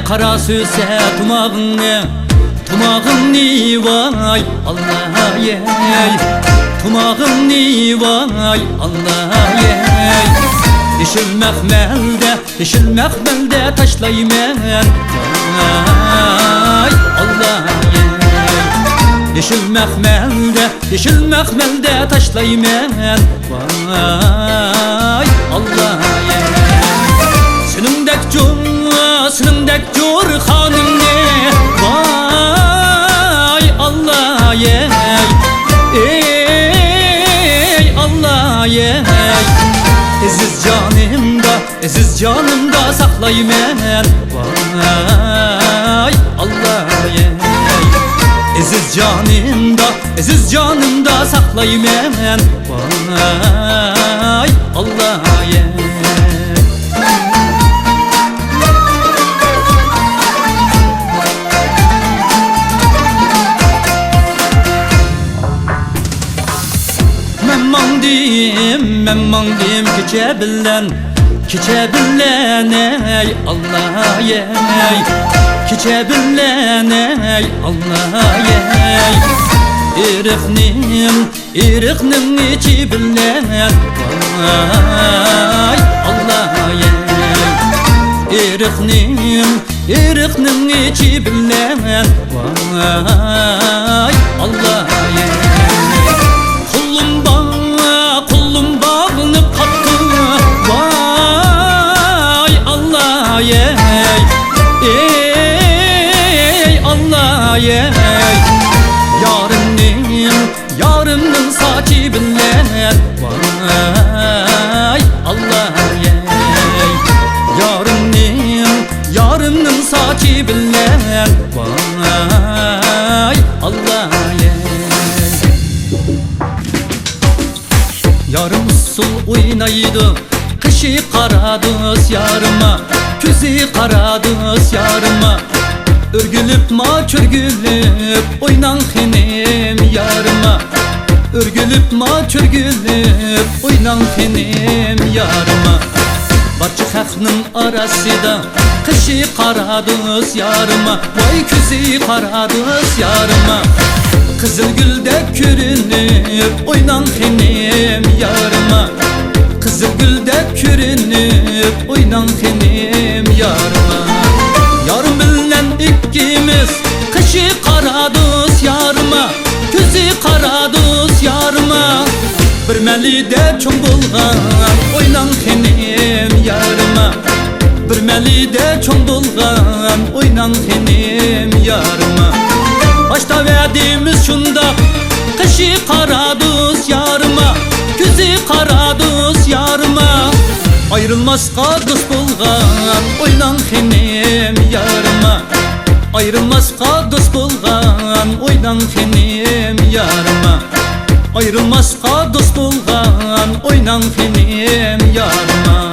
kara süse tumağını, tumağını vay Allah yey, tumağını vay Allah yey. Dişil mehmelde taşlaymen vay Allah yey. Dişil mehmelde taşlaymen vay Allah yey. Sınımdek cur hanım ne vay Allah yey. Ey Allah yey. Aziz canımda saklaymen vay Allah yey. Aziz canımda saklaymen vay Allah yey. Men mandim kiçe billen ey Allah yey. Kiçe billen ey Allah yey. İriknim içi billen vay Allah yey. İriknim içi billen vay Allah yey. Kullum bağlanıp kaptı vay Allah yey. Ey Allah yey. Yarımın saçı billen vay Allah yey. Yarımın saçı billen vay Allah yey. Yarım usul oynaydı, kışı karadız yarıma, küzü karadız yarıma. Örgülüp çörgülüp oynan henim yarıma. Örgülüp çörgülüp oynan henim yarıma. Barçı xalqning arasida kışı karadız yarıma, vay küzü karadız yarıma. Kızılgüldek körünüp oynan henim yarıma. Kızılgüldek körünüp oynan henim yarıma. Yarım bilen ikkimiz kışı karadız yarıma, küzü karadız yarıma. Bir melide çoğ bulgan oynan henim yarıma. Bir melide çoğ bulgan oynan henim yarıma. Başta verdiğimiz şunda kışı karadız yarıma, küzü karadız yarıma. Ayrılmazqa dost bulgan oynan henim yarıma. Ayrılmazqa dost bulgan oynan henim yarıma. Ayrılmazqa dost bulgan oynan henim yarıma.